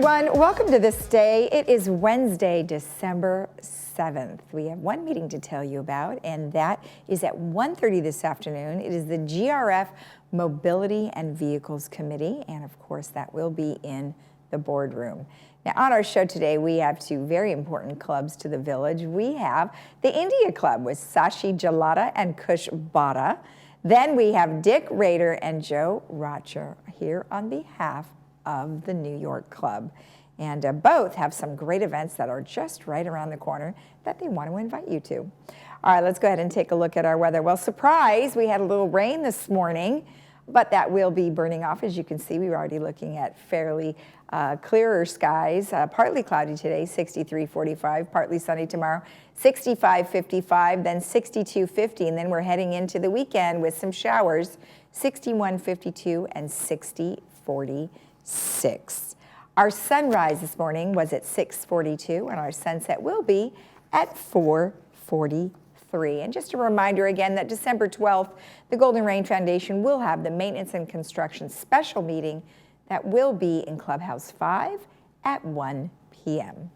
everyone. Welcome to This Day. It is Wednesday, December 7th. We have one meeting to tell you about, and that is at 1:30 this afternoon. It is the GRF Mobility and Vehicles Committee, and of course that will be in the boardroom. Now on our show today, we have two very important clubs to the village. We have the India Club with Sashi Jalata and Kush Bada. Then we have Dick Rader and Joe Rocher here on behalf of the New York Club. And both have some great events that are just right around the corner that they want to invite you to. All right, let's go ahead and take a look at our weather. Well, surprise, we had a little rain this morning, but that will be burning off. As you can see, we were already looking at fairly clearer skies. Partly cloudy today, 63-45, partly sunny tomorrow, 65-55, then 62-50, and then we're heading into the weekend with some showers, 61-52 and 60-46. Our sunrise this morning was at 6:42, and our sunset will be at 4:43. And just a reminder again that December 12th, the Golden Rain Foundation will have the Maintenance and Construction Special Meeting that will be in Clubhouse 5 at 1 p.m.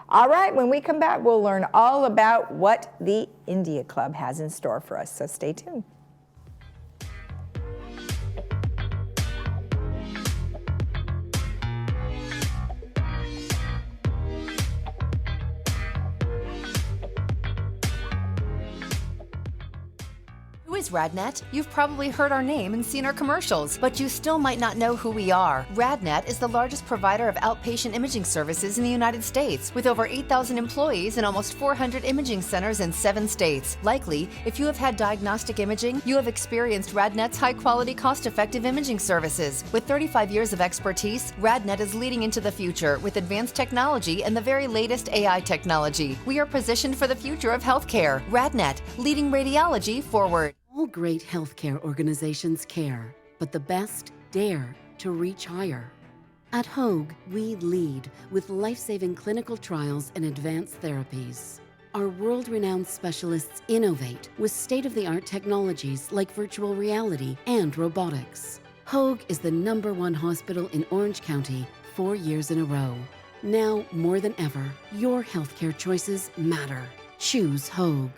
All right, when we come back, we'll learn all about what the India Club has in store for us, so stay tuned. Who is RadNet? You've probably heard our name and seen our commercials, but you still might not know who we are. RadNet is the largest provider of outpatient imaging services in the United States, with over 8,000 employees and almost 400 imaging centers in 7 states. Likely, if you have had diagnostic imaging, you have experienced RadNet's high-quality, cost-effective imaging services. With 35 years of expertise, RadNet is leading into the future with advanced technology and the very latest AI technology. We are positioned for the future of healthcare. RadNet, leading radiology forward. All great healthcare organizations care, but the best dare to reach higher. At Hoag, we lead with life-saving clinical trials and advanced therapies. Our world-renowned specialists innovate with state-of-the-art technologies like virtual reality and robotics. Hoag is the #1 hospital in Orange County 4 years in a row. Now, more than ever, your healthcare choices matter. Choose Hoag.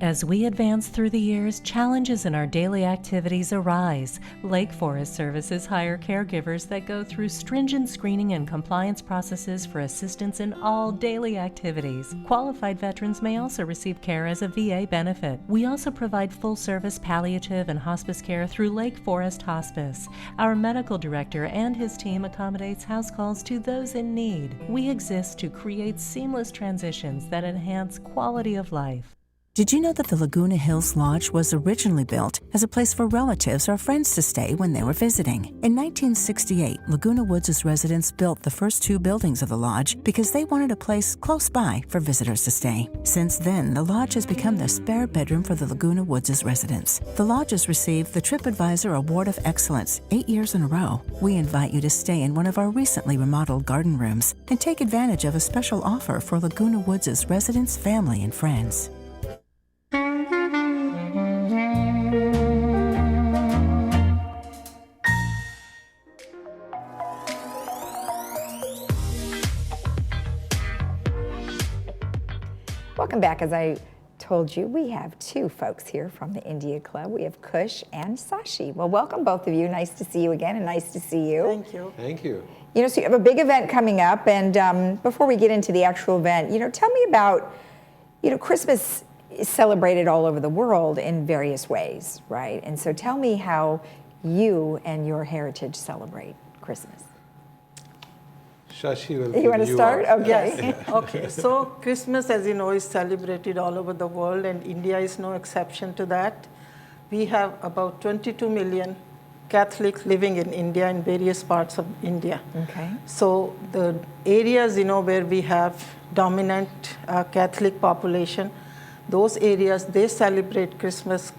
As we advance through the years, challenges in our daily activities arise. Lake Forest Services hire caregivers that go through stringent screening and compliance processes for assistance in all daily activities. Qualified veterans may also receive care as a VA benefit. We also provide full-service palliative and hospice care through Lake Forest Hospice. Our medical director and his team accommodates house calls to those in need. We exist to create seamless transitions that enhance quality of life. Did you know that the Laguna Hills Lodge was originally built as a place for relatives or friends to stay when they were visiting? In 1968, Laguna Woods' residents built the first 2 buildings of the lodge because they wanted a place close by for visitors to stay. Since then, the lodge has become the spare bedroom for the Laguna Woods' residents. The lodge has received the TripAdvisor Award of Excellence 8 years in a row. We invite you to stay in one of our recently remodeled garden rooms and take advantage of a special offer for Laguna Woods' residents, family, and friends. Welcome back. As I told you, we have 2 folks here from the India Club. We have Kush and Sashi. Well, welcome both of you. Nice to see you again, and nice to see you. Thank you. Thank you. You know, so you have a big event coming up, and before we get into the actual event, tell me about, Christmas is celebrated all over the world in various ways, right? And so tell me how you and your heritage celebrate Christmas. Shashi will You want to start? out. Okay. Yes. Okay. So Christmas, as you know, is celebrated all over the world, and India is no exception to that. We have about 22 million Catholics living in India, in various parts of India. Okay. So the areas, where we have dominant Catholic population, those areas, they celebrate Christmas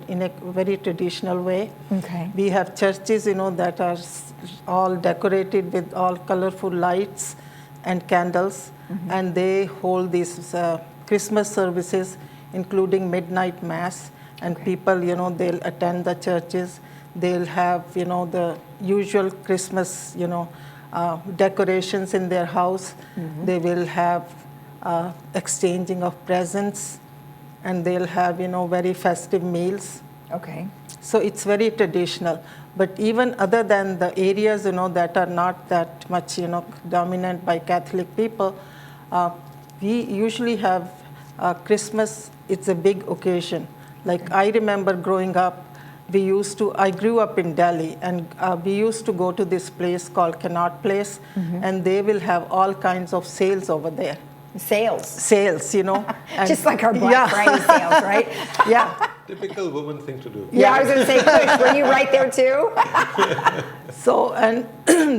in a very traditional way. Okay. We have churches, that are all decorated with all colorful lights and candles, and they hold these Christmas services, including midnight mass, and people, they'll attend the churches. They'll have, the usual Christmas, decorations in their house. They will have exchanging of presents, and they'll have, very festive meals. Okay. So it's very traditional. But even other than the areas, that are not that much, dominant by Catholic people, we usually have Christmas. It's a big occasion. Like I remember growing up, I grew up in Delhi, and we used to go to this place called Connaught Place, and they will have all kinds of sales over there. Sales, and Just like our Black Friday sales, right? Yeah. Typical woman thing to do. Yeah, I was going to say, Kush, were you right there too? So, and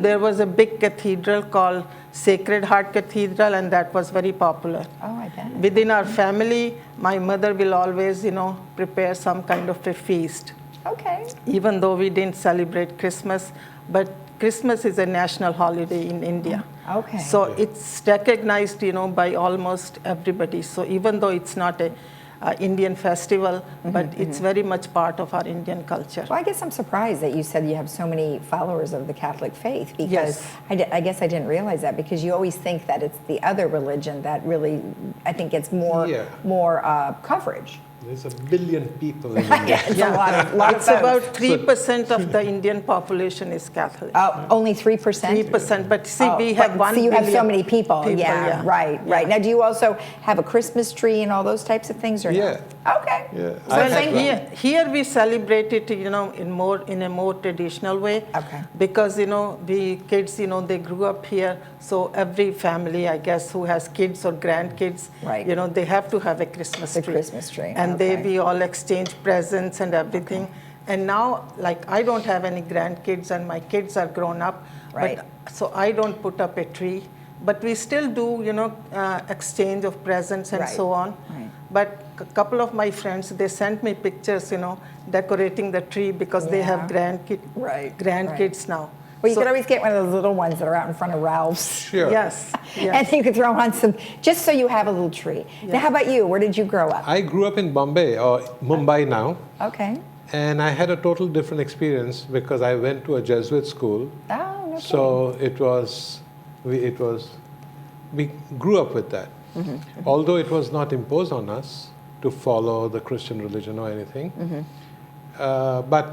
there was a big cathedral called Sacred Heart Cathedral, and that was very popular. Oh, I bet. Within our family, my mother will always, prepare some kind of a feast. Okay. Even though we didn't celebrate Christmas, but Christmas is a national holiday in India. Okay. So it's recognized, by almost everybody. So even though it's not a Indian festival, but it's very much part of our Indian culture. Well, I guess I'm surprised that you said you have so many followers of the Catholic faith, because Yes. I guess I didn't realize that, because you always think that it's the other religion that really, I think, gets more coverage. There's 1 billion people in Yeah, India. it's a lot of It's folks. about 3% of the Indian population is Catholic. Only 3%? 3%, but see, we but have 1 so you have so billion many people. Yeah, right. Yeah. Now, do you also have a Christmas tree and all those types of things, or Yeah. no? Okay. Yeah. So I thank have you. Here we celebrate it, in a more traditional way. Okay. Because, the kids, they grew up here. So every family, I guess, who has kids or grandkids, Right. they have to have a Christmas The tree. Christmas tree, And okay. we all exchange presents and everything. And now, like, I don't have any grandkids, and my kids are grown up. Right. But, so I don't put up a tree. But we still do, exchange of presents and Right. so on. Right. But a couple of my friends, they sent me pictures, decorating the tree, because they have Right, grandkids now. Well, you So- could always get one of those little ones that are out in front of Ralph's. Sure. Yes. And you could throw on some, just so you have a little tree. Now, how about you? Where did you grow up? I grew up in Bombay, or Mumbai now, Okay. and I had a total different experience because I went to a Jesuit school. Oh, no So we grew up with that. Although it was not imposed on us to follow the Christian religion or anything. But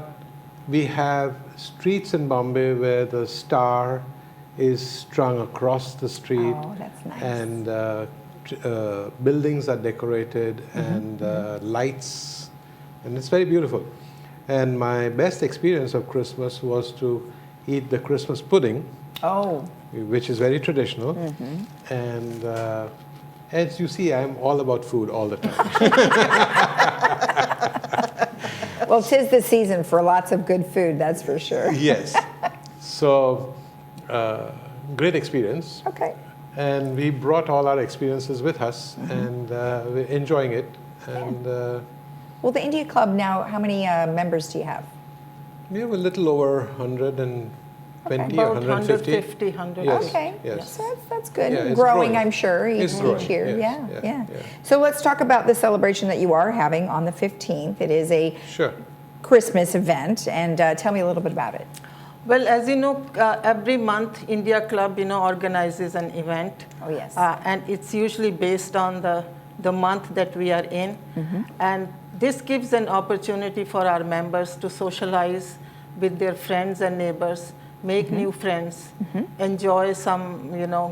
we have streets in Bombay where the star is strung across the street. Oh, that's nice. And buildings are decorated, and lights, and it's very beautiful. And my best experience of Christmas was to eat the Christmas pudding, Oh, which is very traditional. And as you see, I'm all about food all the time. well, 'tis the season for lots of good food, that's for sure. Yes. So, great experience. Okay. And we brought all our experiences with us, and we're enjoying it. And Well, the India Club now, how many members do you have? we have a little over 120 or About 150. 150, Yes. Okay. Yes. So that's good. Yeah, it's growing, growing. I'm sure, It's each growing, year. yes, Yeah. yeah. So let's talk about the celebration that you are having on the 15th. It is a Sure. Christmas event, and tell me a little bit about it. Well, as you know, every month India Club, organizes an event. Oh, yes. And it's usually based on the month that we are in. And this gives an opportunity for our members to socialize with their friends and neighbors, make new friends, enjoy some,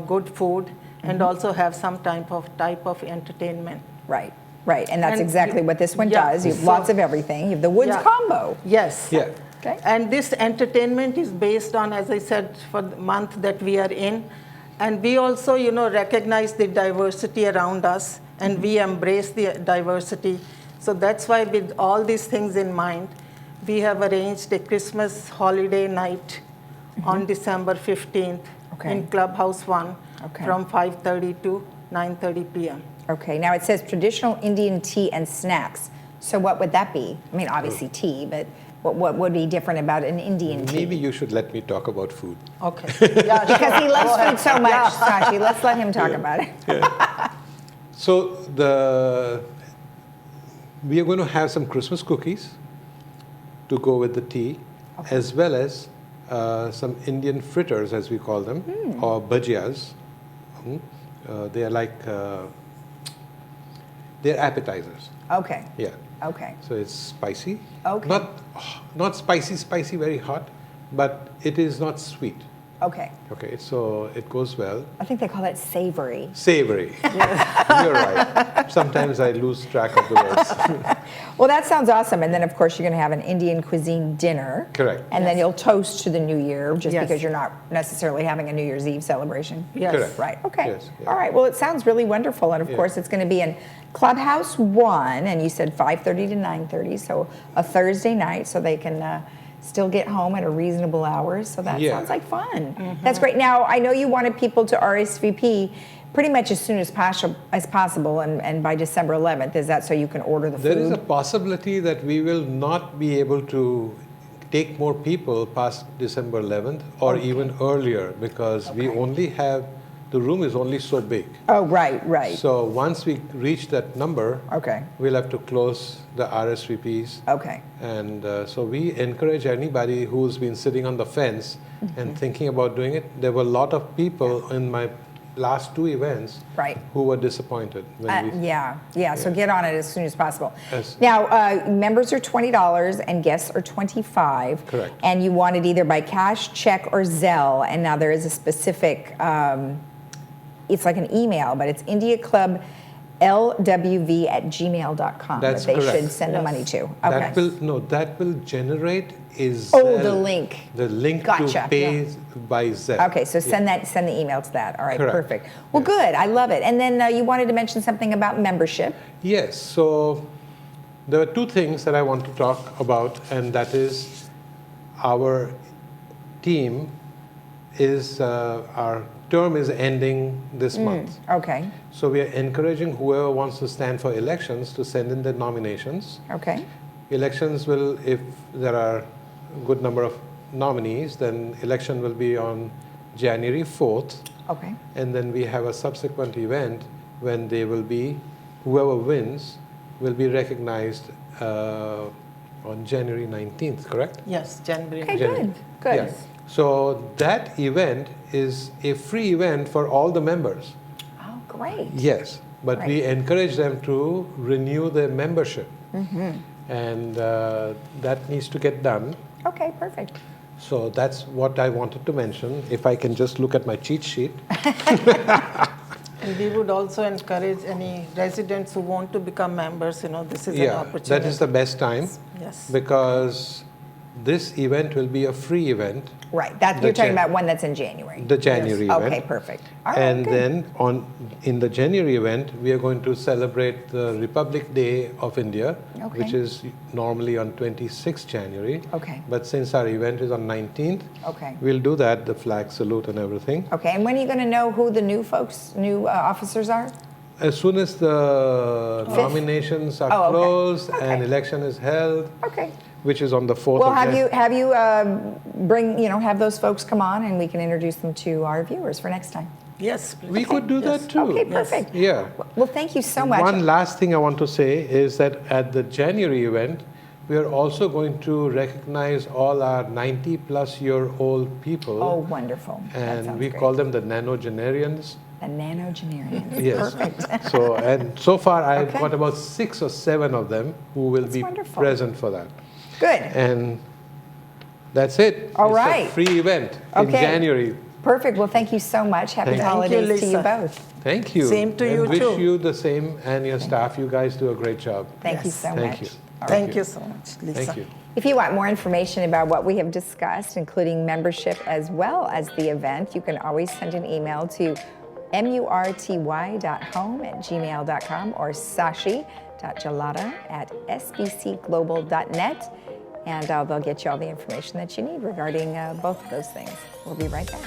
good food, and also have some type of entertainment. Right. And that's And exactly you- what this one yeah, does. You have so- lots of everything. You have the Woods Yeah. combo. Yes. Yeah. Okay. And this entertainment is based on, as I said, for the month that we are in. And we also, recognize the diversity around us, and we embrace the diversity. So that's why, with all these things in mind, we have arranged a Christmas holiday night on December 15th Okay. in Clubhouse 1 Okay. from 5:30 to 9:30 p.m. Okay. Now it says traditional Indian tea and snacks. So what would that be? I mean, obviously tea, but what would be different about an Indian tea? Maybe you should let me talk about food. Okay. Because he loves food so much, Sashi. Let's let him talk about it. So we are going to have some Christmas cookies to go with the tea, as well as some Indian fritters, as we call them, or bhajias. They are like, they're appetizers. Okay. Yeah. Okay. So it's spicy. Okay. Not spicy, very hot, but it is not sweet. Okay. Okay, so it goes well. I think they call that savory. Savory. You're right. Sometimes I lose track of the words. Well, that sounds awesome. And then, of course, you're going to have an Indian cuisine dinner. Correct. And then you'll toast to the New Year, just Yes. because you're not necessarily having a New Year's Eve celebration. Yes. Correct. Right. Okay. Yes, yeah. All right. Well, it sounds really wonderful. And of Yeah. course, it's going to be in Clubhouse 1, and you said 5:30 to 9:30, so a Thursday night, so they can still get home at a reasonable hour. So that Yeah. sounds like fun. That's great. Now, I know you wanted people to RSVP pretty much as soon as possible, and by December 11th. Is that so you can order the There food? is a possibility that we will not be able to take more people past December 11th or even earlier, because we only have, the room is only so big. Oh, right. So once we reach that number, Okay. we'll have to close the RSVPs. Okay. And so we encourage anybody who's been sitting on the fence and thinking about doing it. There were a lot of people in my last 2 events Right. who were disappointed. When Yeah. So get on it as soon as possible. Yes. Now, members are $20 and guests are $25. Correct. And you want it either by cash, check, or Zelle. And now there is a specific, it's like an email, but it's indiaclublwv@gmail.com That's that they correct. should send the money to. Okay. That will generate is the link. The link Gotcha. to pay by Zelle. Okay, so send the email to that. All right, Correct. perfect. Well, Yes. good. I love it. And then you wanted to mention something about membership. Yes, so there are 2 things that I want to talk about, and that is our team is, our term is ending this month. Okay. So we are encouraging whoever wants to stand for elections to send in their nominations. Okay. Elections will, if there are a good number of nominees, then election will be on January 4th. Okay. And then we have a subsequent event when they will be, whoever wins will be recognized on January 19th, correct? Yes, January. Okay, January. good. Yeah. So that event is a free event for all the members. Oh, great. Yes, but we Right. encourage them to renew their membership. And that needs to get done. Okay, perfect. So that's what I wanted to mention. If I can just look at my cheat sheet. And we would also encourage any residents who want to become members, this is an Yeah, opportunity. that is the best time Yes. because this event will be a free event, Right. That The you're talking Jan- about one that's in January. the January event. Okay, perfect. All right, And good. then in the January event, we are going to celebrate the Republic Day of India, Okay. which is normally on 26th January. Okay. But since our event is on 19th, Okay. we'll do that, the flag salute and everything. Okay, and when are you going to know who the new officers are? As soon as the nominations are Oh, okay. closed and Okay. election is held, Okay. which is on the 4th Well, of have January. you have those folks come on and we can introduce them to our viewers for next time. Yes, please. We could do that too. Okay, perfect. Yeah. Well, thank you so much. One last thing I want to say is that at the January event, we are also going to recognize all our 90-plus-year-old people. Oh, wonderful. That And sounds we great. call them the nanogenarians. The nanogenarians. Yes. Perfect. So far I've Okay. got about 6 or 7 of them who will be wonderful. present for that. Good. And that's it. All It's right. a free event in Okay. January. Perfect. Well, thank you so much. Happy Thank you. holidays Thank you, to you Lisa. both. Thank you. Same to and you wish too. you the same and your staff. You guys do a great job. Thank you Yes. so Thank much. you. All right. Thank you so much, Lisa. Thank you. If you want more information about what we have discussed, including membership as well as the event, you can always send an email to murty.home@gmail.com or sashi.jalada@sbcglobal.net. And they'll get you all the information that you need regarding both of those things. We'll be right back.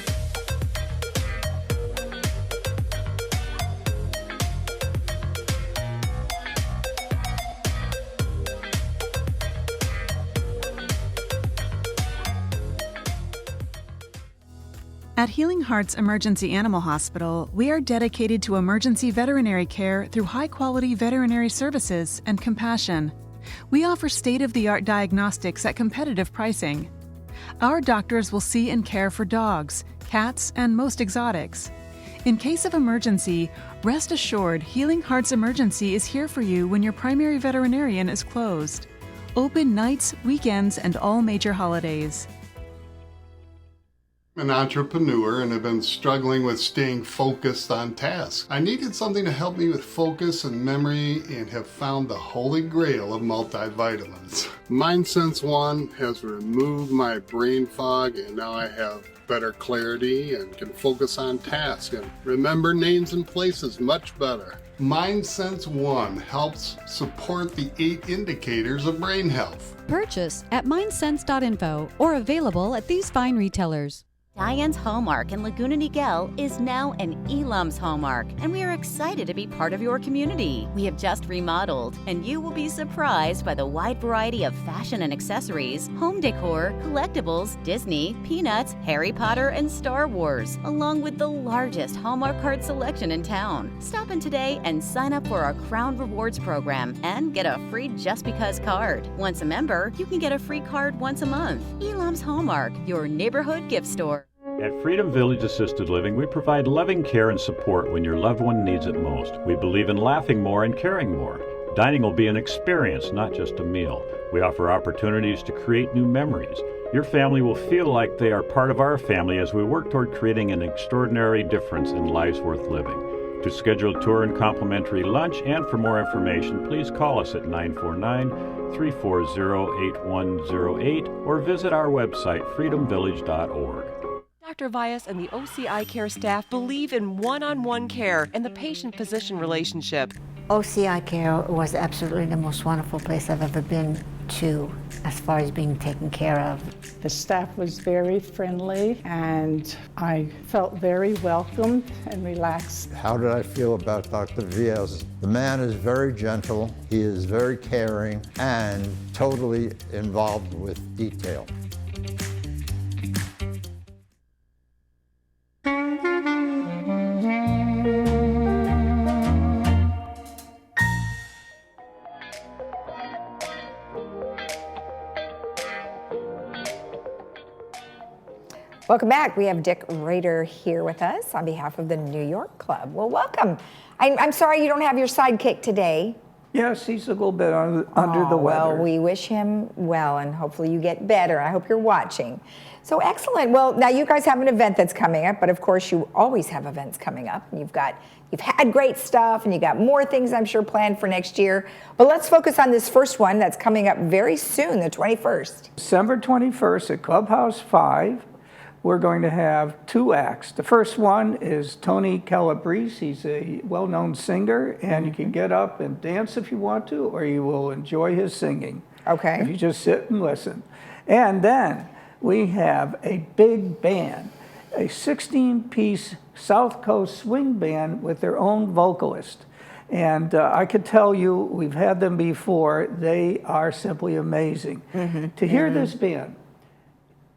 At Healing Hearts Emergency Animal Hospital, we are dedicated to emergency veterinary care through high-quality veterinary services and compassion. We offer state-of-the-art diagnostics at competitive pricing. our doctors will see and care for dogs, cats, and most exotics. In case of emergency, rest assured Healing Hearts Emergency is here for you when your primary veterinarian is closed. Open nights, weekends, and all major holidays. I'm an entrepreneur and have been struggling with staying focused on tasks. I needed something to help me with focus and memory and have found the holy grail of multivitamins. MindSense One has removed my brain fog and now I have better clarity and can focus on tasks and remember names and places much better. MindSense One helps support the 8 indicators of brain health. Purchase at mindsense.info or available at these fine retailers. Diane's Hallmark in Laguna Niguel is now an Elam's Hallmark, and we are excited to be part of your community. We have just remodeled, and you will be surprised by the wide variety of fashion and accessories, home decor, collectibles, Disney, Peanuts, Harry Potter, and Star Wars, along with the largest Hallmark card selection in town. Stop in today and sign up for our Crown Rewards program and get a free Just Because card. Once a member, you can get a free card once a month. Elam's Hallmark, your neighborhood gift store. At Freedom Village Assisted Living, we provide loving care and support when your loved one needs it most. We believe in laughing more and caring more. Dining will be an experience, not just a meal. We offer opportunities to create new memories. Your family will feel like they are part of our family as we work toward creating an extraordinary difference in lives worth living. To schedule a tour and complimentary lunch and for more information, please call us at 949-340-8108 or visit our website, freedomvillage.org. Dr. Vyas and the OCI Care staff believe in one-on-one care and the patient-physician relationship. OCI Care was absolutely the most wonderful place I've ever been to as far as being taken care of. The staff was very friendly and I felt very welcomed and relaxed. How did I feel about Dr. Vyas? The man is very gentle, he is very caring, and totally involved with detail. Welcome back. We have Dick Rader here with us on behalf of the New York Club. Well, welcome. I'm sorry you don't have your sidekick today. Yes, he's a little bit under the weather. Well, we wish him well, and hopefully you get better. I hope you're watching. So excellent. Well, now you guys have an event that's coming up, but of course you always have events coming up. You've had great stuff, and you got more things I'm sure planned for next year. But let's focus on this first one that's coming up very soon, the 21st. December 21st at Clubhouse 5. We're going to have 2 acts. The first one is Tony Calabrese. He's a well-known singer, and you can get up and dance if you want to, or you will enjoy his singing. Okay. If you just sit and listen. And then we have a big band, a 16-piece South Coast swing band with their own vocalist. And I could tell you, we've had them before. They are simply amazing. To hear this band,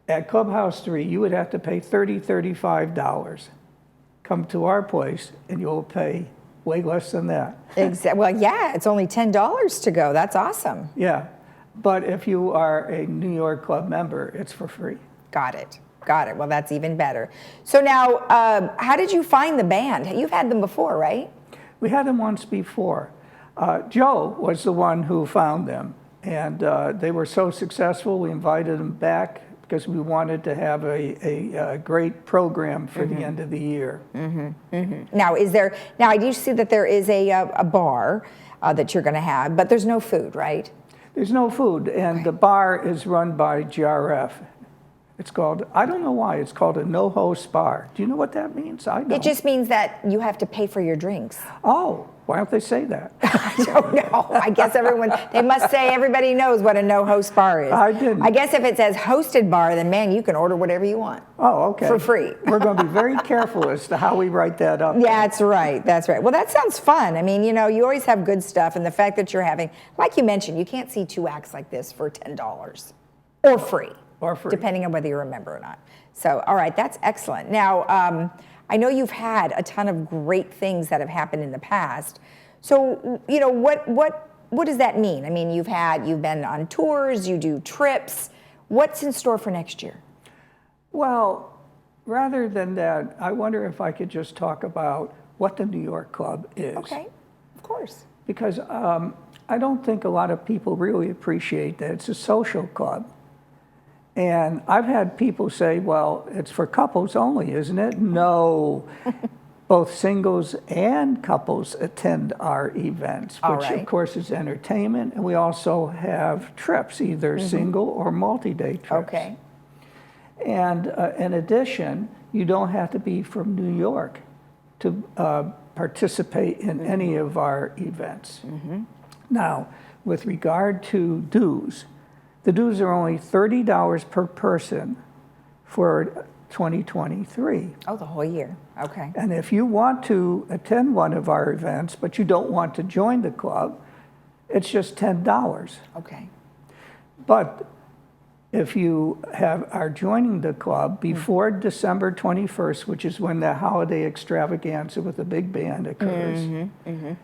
at Clubhouse 3, you would have to pay $35. Come to our place, and you'll pay way less than that. Exactly. Well, yeah, it's only $10 to go. That's awesome. Yeah, but if you are a New York Club member, it's for free. Got it. Got it. Well, that's even better. So now, how did you find the band? You've had them before, right? We had them once before. Joe was the one who found them, and they were so successful, we invited them back because we wanted to have a great program for the end of the year. Now, I do see that there is a bar that you're going to have, but there's no food, right? There's no food, and the bar is run by GRF. It's called, I don't know why, it's called a no-host bar. Do you know what that means? I don't. It just means that you have to pay for your drinks. Oh, why don't they say that? I don't know. I guess they must say everybody knows what a no-host bar is. I didn't. I guess if it says hosted bar, then man, you can order whatever you want. Oh, okay. For free. We're going to be very careful as to how we write that up. Yeah, that's right. That's right. Well, that sounds fun. I mean, you know, you always have good stuff, and the fact that you're having, like you mentioned, you can't see 2 acts like this for $10 or free. Or free. Depending on whether you're a member or not. So, all right, that's excellent. Now, I know you've had a ton of great things that have happened in the past. So, you know, what does that mean? I mean, you've been on tours, you do trips. What's in store for next year? Well, rather than that, I wonder if I could just talk about what the New York Club is. Okay, of course. Because I don't think a lot of people really appreciate that it's a social club. And I've had people say, well, it's for couples only, isn't it? No. Both singles and couples attend our events, which of course is entertainment. And we also have trips, either single or multi-day trips. Okay. And in addition, you don't have to be from New York to participate in any of our events. Now, with regard to dues, the dues are only $30 per person for 2023. Oh, the whole year. Okay. And if you want to attend one of our events, but you don't want to join the club, it's just $10. Okay. But if you are joining the club before December 21st, which is when the holiday extravaganza with the big band occurs,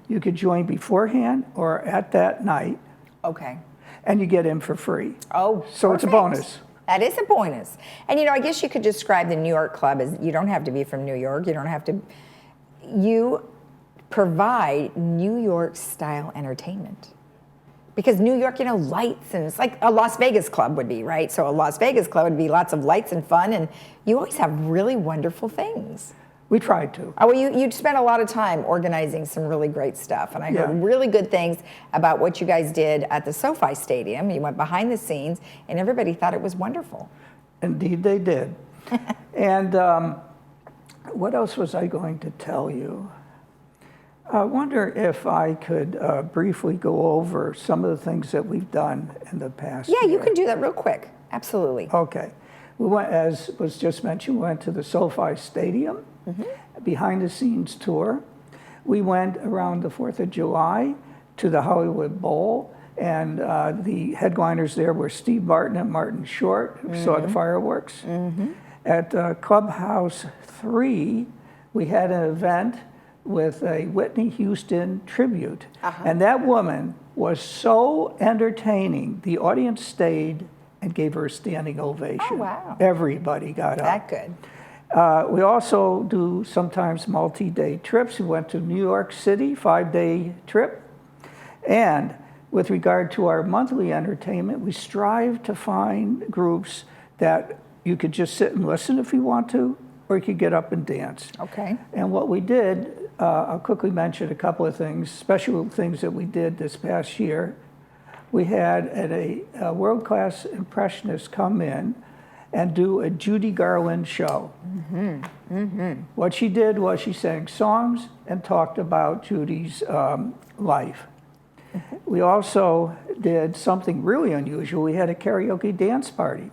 you could join beforehand or at that night. Okay. And you get in for free. Oh, so it's a bonus. That is a bonus. And I guess you could describe the New York Club as, you don't have to be from New York, you don't have to, you provide New York style entertainment. Because New York, lights, and it's like a Las Vegas club would be, right? So a Las Vegas club would be lots of lights and fun, and you always have really wonderful things. We tried to. Oh, well, you spent a lot of time organizing some really great stuff, and I heard really good things about what you guys did at the SoFi Stadium. You went behind the scenes, and everybody thought it was wonderful. Indeed, they did. And what else was I going to tell you? I wonder if I could briefly go over some of the things that we've done in the past year. You can do that real quick. Absolutely. Okay. We went, as was just mentioned, we went to the SoFi Stadium, behind the scenes tour. We went around the 4th of July to the Hollywood Bowl, and the headliners there were Steve Martin and Martin Short, who saw the fireworks. At Clubhouse 3, we had an event with a Whitney Houston tribute. And that woman was so entertaining. The audience stayed and gave her a standing ovation. Oh, wow. Everybody got up. That good. We also do sometimes multi-day trips. We went to New York City, 5-day trip. And with regard to our monthly entertainment, we strive to find groups that you could just sit and listen if you want to, or you could get up and dance. Okay. And what we did, I'll quickly mention a couple of things, special things that we did this past year. We had a world-class impressionist come in and do a Judy Garland show. What she did was she sang songs and talked about Judy's life. We also did something really unusual. We had a karaoke dance party,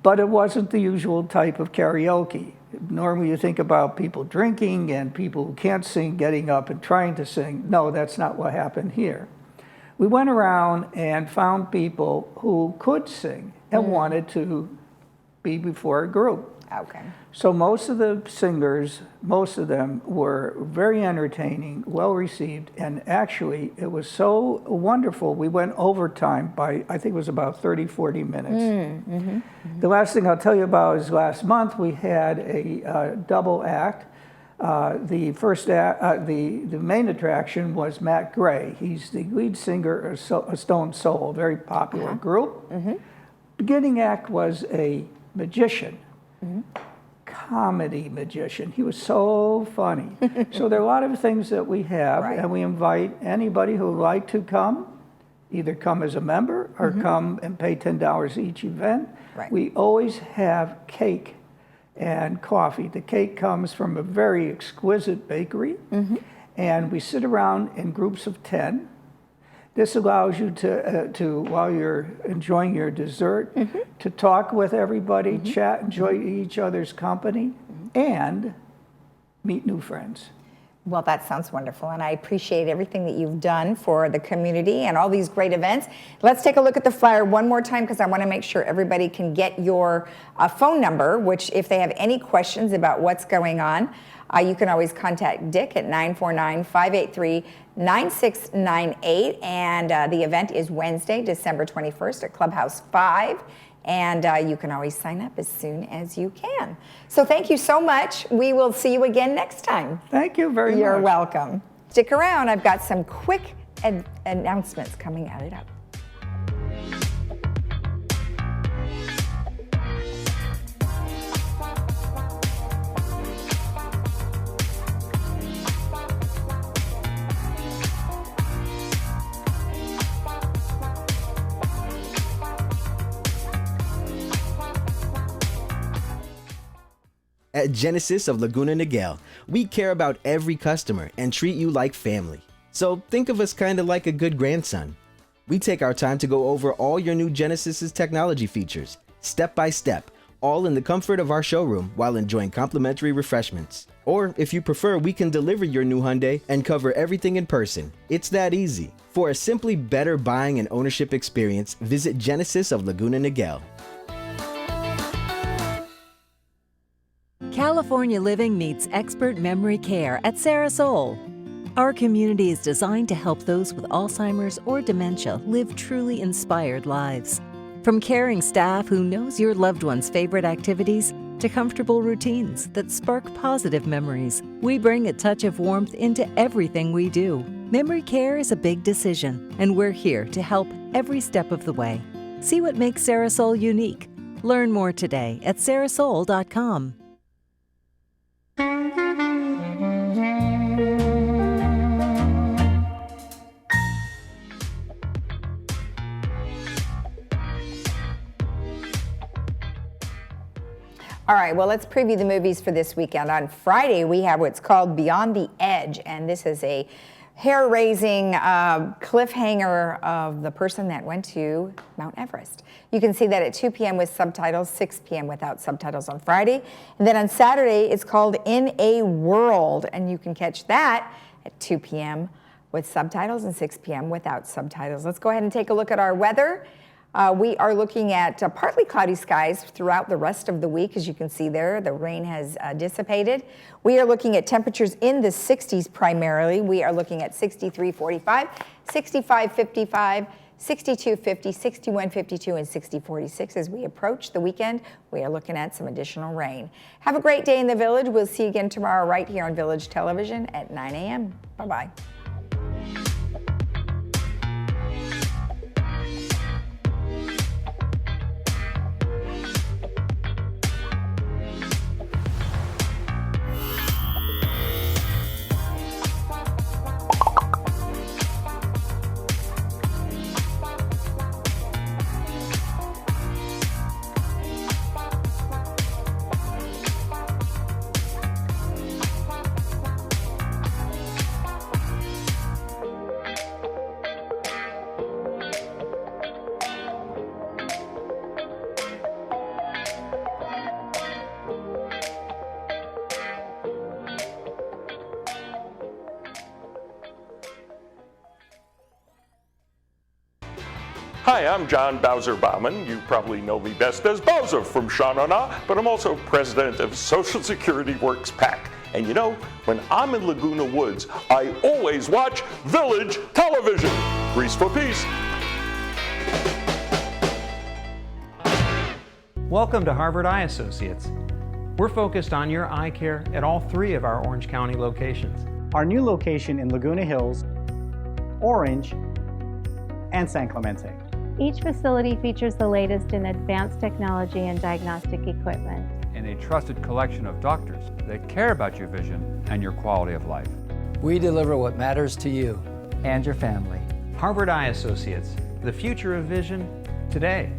but it wasn't the usual type of karaoke. Normally you think about people drinking and people who can't sing getting up and trying to sing. No, that's not what happened here. We went around and found people who could sing and wanted to be before a group. Okay. So most of the singers, most of them were very entertaining, well received, and actually it was so wonderful, we went overtime by, I think it was about 30, 40 minutes. The last thing I'll tell you about is last month we had a double act. The first act, the main attraction was Matt Gray. He's the lead singer of Stone Soul, a very popular group. Beginning act was a magician. Comedy magician. He was so funny. So there are a lot of things that we have, and we invite anybody who would like to come, either come as a member or come and pay $10 each event. We always have cake and coffee. The cake comes from a very exquisite bakery, and we sit around in groups of 10. This allows you to while you're enjoying your dessert, to talk with everybody, chat, enjoy each other's company, and meet new friends. Well, that sounds wonderful, and I appreciate everything that you've done for the community and all these great events. Let's take a look at the flyer one more time, because I want to make sure everybody can get your phone number, which if they have any questions about what's going on, you can always contact Dick at 949-583-9698, and the event is Wednesday, December 21st at Clubhouse 5. And you can always sign up as soon as you can. So thank you so much. We will see you again next time. Thank you very much. You're welcome. Stick around. I've got some quick announcements coming out. At Genesis of Laguna Niguel, we care about every customer and treat you like family. So think of us kind of like a good grandson. We take our time to go over all your new Genesis's technology features, step by step, all in the comfort of our showroom while enjoying complimentary refreshments. Or if you prefer, we can deliver your new Hyundai and cover everything in person. It's that easy. For a simply better buying and ownership experience, visit Genesis of Laguna Niguel. California Living meets expert memory care at Sarasol. Our community is designed to help those with Alzheimer's or dementia live truly inspired lives. From caring staff who knows your loved one's favorite activities to comfortable routines that spark positive memories, we bring a touch of warmth into everything we do. Memory care is a big decision, and we're here to help every step of the way. See what makes Sarasol unique. Learn more today at sarasol.com. All right, well, let's preview the movies for this weekend. On Friday, we have what's called Beyond the Edge, and this is a hair-raising cliffhanger of the person that went to Mount Everest. You can see that at 2 p.m. with subtitles, 6 p.m. without subtitles on Friday. And then on Saturday, it's called In a World, and you can catch that at 2 p.m. with subtitles and 6 p.m. without subtitles. Let's go ahead and take a look at our weather. We are looking at partly cloudy skies throughout the rest of the week. As you can see there, the rain has dissipated. We are looking at temperatures in the 60s primarily. We are looking at 63-45, 65-55, 62-50, 61-52, and 60-46. As we approach the weekend, we are looking at some additional rain. Have a great day in the Village. We'll see you again tomorrow right here on Village Television at 9 a.m. Bye-bye. Hi, I'm John Bowser Bauman. You probably know me best as Bowser from Sha Na Na, but I'm also president of Social Security Works PAC. And you know, when I'm in Laguna Woods, I always watch Village Television. Grease for peace. Welcome to Harvard Eye Associates. We're focused on your eye care at all 3 of our Orange County locations. Our new location in Laguna Hills, Orange, and San Clemente. Each facility features the latest in advanced technology and diagnostic equipment. And a trusted collection of doctors that care about your vision and your quality of life. We deliver what matters to you and your family. Harvard Eye Associates, the future of vision today.